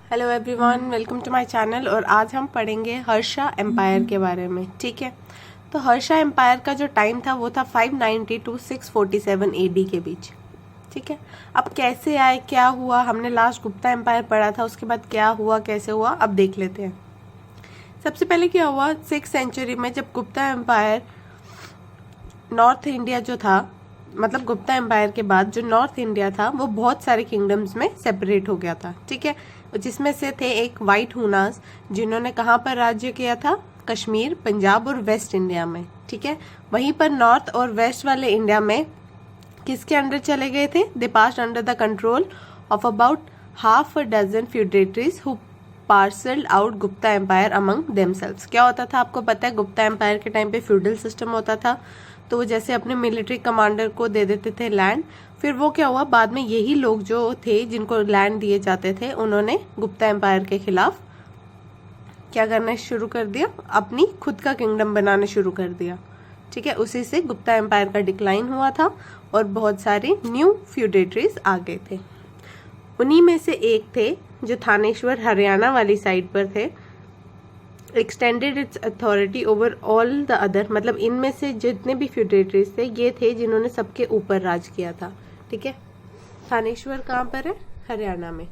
Hello everyone, welcome to my channel. और आज हम पढ़ेंगे हर्षा एम्पायर के बारे में। ठीक है, तो हर्षा एम्पायर का जो टाइम था वो था 590 टू 647 एडी के बीच। ठीक है, अब कैसे आए, क्या हुआ, हमने लास्ट गुप्ता एम्पायर पढ़ा था, उसके बाद क्या हुआ, कैसे हुआ, अब देख लेते हैं। सबसे पहले क्या हुआ, 6th सेंचुरी में जब गुप्ता एम्पायर नॉर्थ इंडिया जो था, मतलब गुप्ता एम्पायर के बाद जो नॉर्थ इंडिया था वो बहुत सारे किंगडम्स में सेपरेट हो गया था। ठीक है, जिसमें से थे एक वाइट हुनास, जिन्होंने कहाँ पर राज्य किया था, कश्मीर, पंजाब और वेस्ट इंडिया में। ठीक है, वहीं पर नॉर्थ और वेस्ट वाले इंडिया में किसके अंडर चले गए थे, they passed under the control of about half a dozen feudatories who parcelled out Gupta empire among themselves. क्या होता था आपको पता है, गुप्ता एम्पायर के टाइम पे फ्यूडल सिस्टम होता था, तो वो जैसे अपने मिलिट्री कमांडर को दे देते थे लैंड, फिर वो क्या हुआ, बाद में यही लोग जो थे जिनको लैंड दिए जाते थे, उन्होंने गुप्ता एम्पायर के खिलाफ क्या करना शुरू कर दिया, अपनी खुद का किंगडम बनाना शुरू कर दिया। ठीक है, उसी से गुप्ता एम्पायर का डिक्लाइन हुआ था और बहुत सारे न्यू फ्यूडेटरीज आ गए थे। उन्हीं में से एक थे जो थानेश्वर हरियाणा वाली साइड पर थे, extended it's authority over all the other, मतलब इनमें से जितने भी फ्यूडेटरीज थे ये थे जिन्होंने सबके ऊपर राज किया था। ठीक है, थानेश्वर कहाँ पर है, हरियाणा में।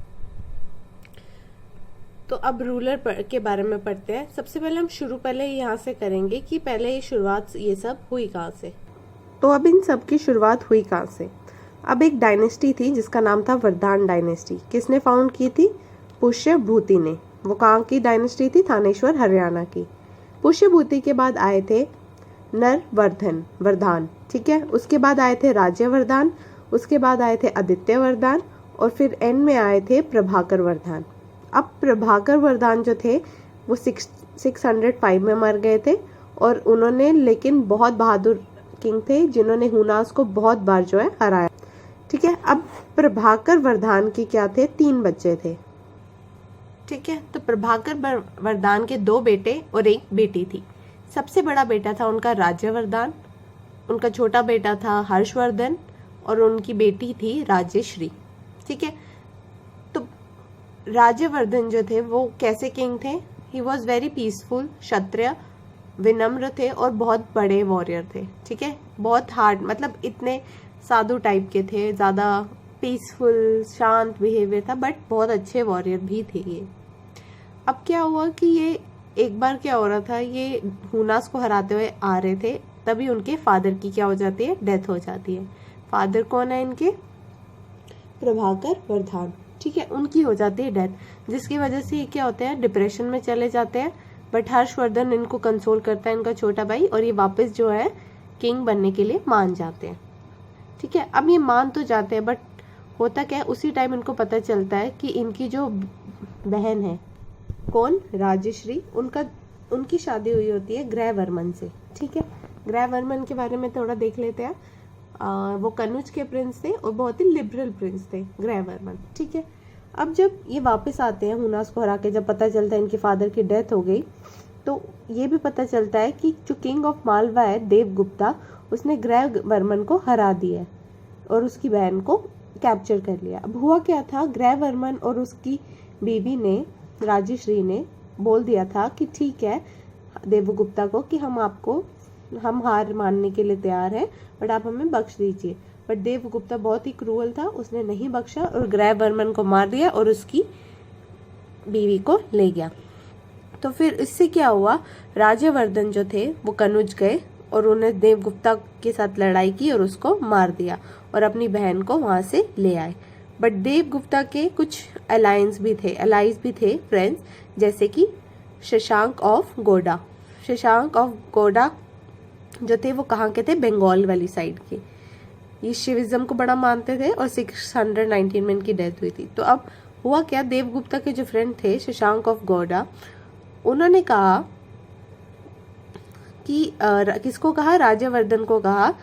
तो अब रूलर के बारे में पढ़ते हैं। सबसे पहले हम पहले यहाँ से करेंगे कि पहले ये शुरुआत ये सब हुई कहाँ से। तो अब इन सब की शुरुआत हुई कहाँ से, अब एक डायनेस्टी थी जिसका नाम था वर्धमान डायनेस्टी। किसने फाउंड की थी, पुष्यभूति ने। वो कहाँ की डायनेस्टी थी, थानेश्वर हरियाणा की। पुष्यभूति के बाद आए थे नरवर्धन वर्धन। ठीक है, उसके बाद आए थे राज्यवर्धन, उसके बाद आए थे आदित्य वर्धन और फिर एंड में आए थे प्रभाकर वर्धन। अब प्रभाकर वर्धन जो थे वो 605 में मर गए थे और उन्होंने, लेकिन बहुत बहादुर किंग थे जिन्होंने हुनास को बहुत बार जो है हराया। ठीक है, अब प्रभाकर वर्धन के क्या थे, 3 बच्चे थे। ठीक है, तो प्रभाकर वर्धन के 2 बेटे और 1 बेटी थी। सबसे बड़ा बेटा था उनका राज्यवर्धन, उनका छोटा बेटा था हर्षवर्धन और उनकी बेटी थी राजेश्री। ठीक है, तो राज्यवर्धन जो थे वो कैसे किंग थे, ही वॉज वेरी पीसफुल, क्षत्रिय, विनम्र थे और बहुत बड़े वॉरियर थे। ठीक है, बहुत हार्ड, मतलब इतने साधु टाइप के थे, ज्यादा पीसफुल शांत बिहेवियर था, बट बहुत अच्छे वॉरियर भी थे ये। अब क्या हुआ कि ये एक बार क्या हो रहा था, ये हुनास को हराते हुए आ रहे थे, तभी उनके फादर की क्या हो जाती है, डेथ हो जाती है। फादर कौन है इनके, प्रभाकर वर्धन। ठीक है, उनकी हो जाती है डेथ, जिसकी वजह से ये क्या होते हैं, डिप्रेशन में चले जाते हैं। बट हर्षवर्धन इनको कंसोल करता है, इनका छोटा भाई, और ये वापस जो है किंग बनने के लिए मान जाते हैं। ठीक है, अब ये मान तो जाते हैं, बट होता क्या है, उसी टाइम इनको पता चलता है कि इनकी जो बहन है, कौन, राजेश्री, उनकी शादी हुई होती है ग्रहवर्मन से। ठीक है, ग्रहवर्मन के बारे में थोड़ा देख लेते हैं। वो कनुज के प्रिंस थे और बहुत ही लिबरल प्रिंस थे ग्रहवर्मन। ठीक है, अब जब ये वापस आते हैं हुनास को हरा के, जब पता चलता है इनके फादर की डेथ हो गई, तो ये भी पता चलता है कि जो किंग ऑफ मालवा है देवगुप्ता, उसने ग्रहवर्मन को हरा दिया और उसकी बहन को कैप्चर कर लिया। अब हुआ क्या था, ग्रहवर्मन और उसकी बीवी ने, राजेश्री ने बोल दिया था कि ठीक है देवगुप्ता को कि हम हार मानने के लिए तैयार हैं, बट आप हमें बख्श दीजिए। बट देवगुप्ता बहुत ही क्रूअल था, उसने नहीं बख्शा और ग्रहवर्मन को मार दिया और उसकी बीवी को ले गया। तो फिर इससे क्या हुआ, राज्यवर्धन जो थे वो कनुज गए और उन्हें देवगुप्ता के साथ लड़ाई की और उसको मार दिया और अपनी बहन को वहां से ले आए। बट देवगुप्ता के कुछ अलाइज भी थे फ्रेंड्स, जैसे कि शशांक ऑफ गोडा। शशांक ऑफ गोडा जो थे वो कहाँ के थे, बंगाल वाली साइड के। ये शिविज्म को बड़ा मानते थे और 619 में इनकी डेथ हुई थी। तो अब हुआ क्या, देवगुप्ता के जो फ्रेंड थे शशांक ऑफ गोडा, उन्होंने कहा कि किसको कहा, राज्यवर्धन को कहा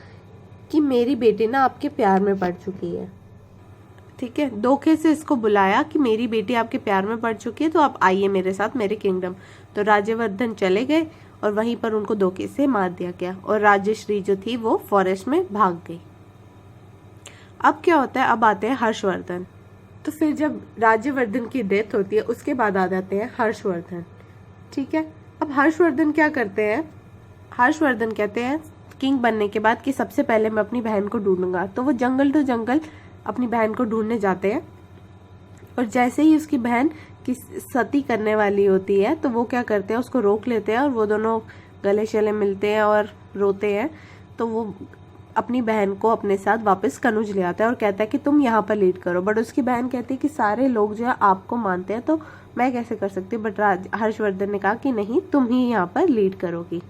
कि मेरी बेटी ना आपके प्यार में पड़ चुकी है। ठीक है, धोखे से इसको बुलाया कि मेरी बेटी आपके प्यार में पड़ चुकी है, तो आप आइए मेरे साथ मेरे किंगडम। तो राज्यवर्धन चले गए और वहीं पर उनको धोखे से मार दिया गया और राजेश्री जो थी वो फॉरेस्ट में भाग गई। अब क्या होता है, अब आते हैं हर्षवर्धन। तो फिर जब राज्यवर्धन की डेथ होती है उसके बाद आ जाते हैं हर्षवर्धन। ठीक है, अब हर्षवर्धन क्या करते हैं, हर्षवर्धन कहते हैं किंग बनने के बाद कि सबसे पहले मैं अपनी बहन को ढूंढूंगा। तो वो जंगल टू जंगल अपनी बहन को ढूंढने जाते हैं, और जैसे ही उसकी बहन की सती करने वाली होती है तो वो क्या करते हैं, उसको रोक लेते हैं और वो दोनों गले शले मिलते हैं और रोते हैं। तो वो अपनी बहन को अपने साथ वापस कनुज ले आता है और कहता है कि तुम यहाँ पर लीड करो। बट उसकी बहन कहती है कि सारे लोग जो है आपको मानते हैं, तो मैं कैसे कर सकती हूँ। बट हर्षवर्धन ने कहा कि नहीं, तुम ही यहाँ पर लीड करोगी।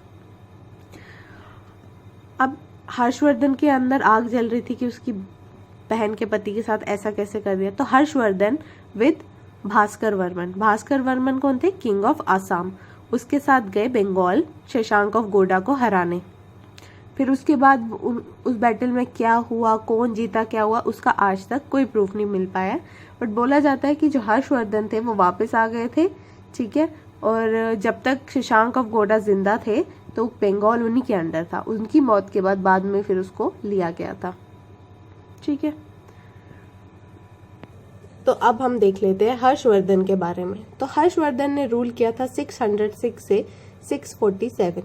अब हर्षवर्धन के अंदर आग जल रही थी कि उसकी बहन के पति के साथ ऐसा कैसे कर दिया। तो हर्षवर्धन विद भास्कर वर्मन, भास्कर वर्मन कौन थे, किंग ऑफ आसाम, उसके साथ गए बंगाल शशांक ऑफ गोडा को हराने। फिर उसके बाद उस बैटल में क्या हुआ, कौन जीता, क्या हुआ, उसका आज तक कोई प्रूफ नहीं मिल पाया। बट बोला जाता है कि जो हर्षवर्धन थे वो वापस आ गए थे। ठीक है, और जब तक शशांक ऑफ गोडा जिंदा थे तो बंगाल उन्हीं के अंडर था। उनकी मौत के बाद में फिर उसको लिया गया था। ठीक है, तो अब हम देख लेते हैं हर्षवर्धन के बारे में। तो हर्षवर्धन ने रूल किया था 606 से 647।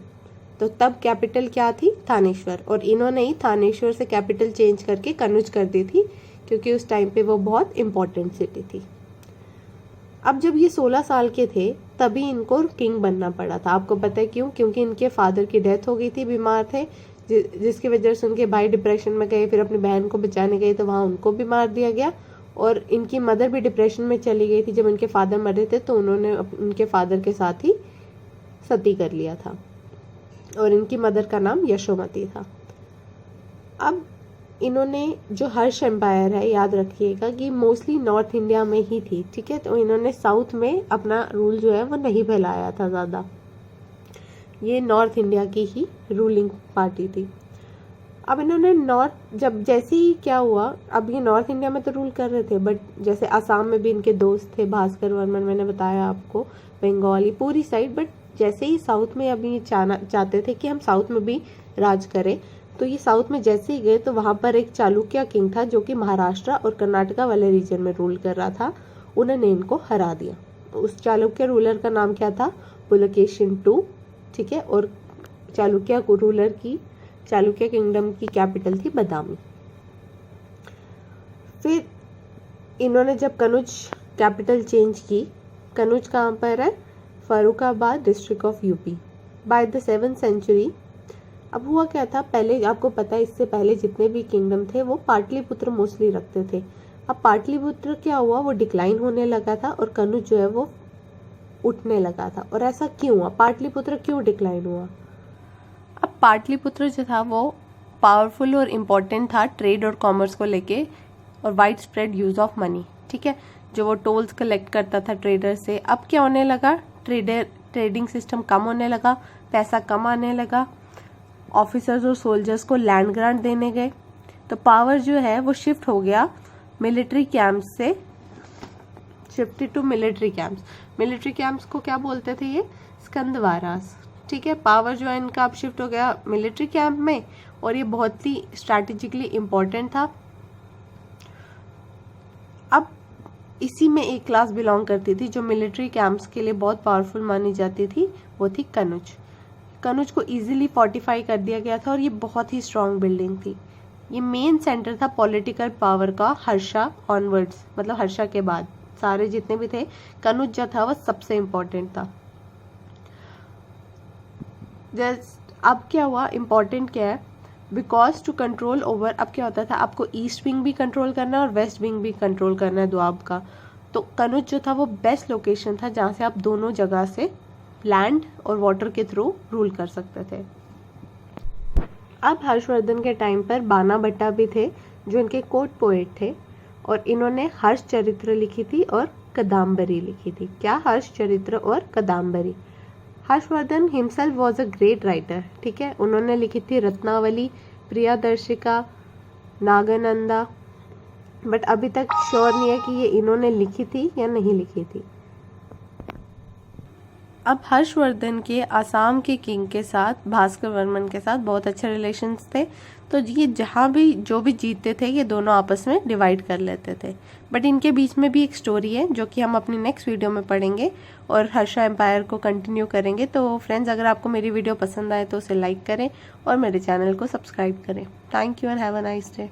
तो तब कैपिटल क्या थी, थानेश्वर, और इन्होंने ही थानेश्वर से कैपिटल चेंज करके कनुज कर दी थी, क्योंकि उस टाइम पे वो बहुत इंपॉर्टेंट सिटी थी। अब जब ये 16 साल के थे तभी इनको किंग बनना पड़ा था। आपको पता है क्यों, क्योंकि इनके फादर की डेथ हो गई थी, बीमार थे, जिसकी वजह से उनके भाई डिप्रेशन में गए, फिर अपनी बहन को बचाने गए तो वहां उनको भी मार दिया गया, और इनकी मदर भी डिप्रेशन में चली गई थी। जब इनके फादर मरे थे तो उन्होंने उनके फादर के साथ ही सती कर लिया था, और इनकी मदर का नाम यशोमती था। अब इन्होंने जो हर्ष एम्पायर है, याद रखिएगा कि मोस्टली नॉर्थ इंडिया में ही थी। ठीक है, तो इन्होंने साउथ में अपना रूल जो है वो नहीं फैलाया था ज़्यादा। ये नॉर्थ इंडिया की ही रूलिंग पार्टी थी। अब इन्होंने जब जैसे ही क्या हुआ, अब ये नॉर्थ इंडिया में तो रूल कर रहे थे, बट जैसे असम में भी इनके दोस्त थे, भास्कर वर्मन, मैंने बताया आपको, बंगाली पूरी साइड। बट जैसे ही साउथ में अभी चाहते थे कि हम साउथ में भी राज करें, तो ये साउथ में जैसे ही गए तो वहां पर एक चालुक्य किंग था जो कि महाराष्ट्र और कर्नाटका वाले रीजन में रूल कर रहा था। उन्होंने इनको हरा दिया। उस चालुक्य रूलर का नाम क्या था, पुलकेशिन II। ठीक है, और चालुक्य किंगडम की कैपिटल थी बदामी। फिर इन्होंने जब कनुज कैपिटल चेंज की, कनुज कहाँ पर है, Farrukhabad district of UP, by the 7th century. अब हुआ क्या था, पहले आपको पता है इससे पहले जितने भी किंगडम थे वो पाटलिपुत्र मोस्टली रखते थे। अब पाटलिपुत्र क्या हुआ, वो डिक्लाइन होने लगा था और कनुज जो है वो उठने लगा था। और ऐसा क्यों हुआ, पाटलिपुत्र क्यों डिक्लाइन हुआ। अब पाटलिपुत्र जो था वो पावरफुल और इम्पोर्टेंट था ट्रेड और कॉमर्स को लेके, और wide spread use of money. ठीक है, जो वो टोल्स कलेक्ट करता था ट्रेडर से। अब क्या होने लगा, ट्रेडिंग सिस्टम कम होने लगा, पैसा कम आने लगा, ऑफिसर्स और सोल्जर्स को लैंड ग्रांट देने गए। तो पावर जो है वो शिफ्ट हो गया मिलिट्री कैंप्स से, shifted to military camps. Military camps को क्या बोलते थे, ये स्कंदवारास। ठीक है, पावर जो है इनका अब शिफ्ट हो गया मिलिट्री कैंप में, और ये बहुत ही स्ट्रैटेजिकली इम्पोर्टेंट था। अब इसी में एक क्लास बिलोंग करती थी जो मिलिट्री कैंप्स के लिए बहुत पावरफुल मानी जाती थी, वो थी कनुज। कनुज को इजीली फोर्टिफाई कर दिया गया था और ये बहुत ही स्ट्रांग बिल्डिंग थी। ये मेन सेंटर था पॉलिटिकल पावर का हर्षा ऑनवर्ड्स, मतलब हर्षा के बाद सारे जितने भी थे, कनुज जो था वो सबसे इम्पोर्टेंट था। अब क्या हुआ, इम्पोर्टेंट क्या है, बिकॉज टू कंट्रोल ओवर, अब क्या होता था, आपको ईस्ट विंग भी कंट्रोल करना है और वेस्ट विंग भी कंट्रोल करना है दोआब का। तो कनुज जो था वो बेस्ट लोकेशन था जहाँ से आप दोनों जगह से लैंड और वाटर के थ्रू रूल कर सकते थे। अब हर्षवर्धन के टाइम पर बाना भट्टा भी थे जो इनके कोर्ट पोएट थे, और इन्होंने हर्ष चरित्र लिखी थी और कदम्बरी लिखी थी। क्या, हर्ष चरित्र और Kadambari. Harshavardhana himself was a great writer. ठीक है, उन्होंने लिखी थी रत्नावली, प्रियदर्शिका, नागानंदा, बट अभी तक श्योर नहीं है कि ये इन्होंने लिखी थी या नहीं लिखी थी। अब हर्षवर्धन के आसाम के किंग के साथ भास्कर वर्मन के साथ बहुत अच्छे रिलेशंस थे, तो ये जहाँ भी जो भी जीतते थे ये दोनों आपस में डिवाइड कर लेते थे। बट इनके बीच में भी एक स्टोरी है जो कि हम अपनी नेक्स्ट वीडियो में पढ़ेंगे और हर्षा एम्पायर को कंटिन्यू करेंगे। तो फ्रेंड्स, अगर आपको मेरी वीडियो पसंद आए तो उसे लाइक करें और मेरे चैनल को सब्सक्राइब करें। Thank you and have a nice day.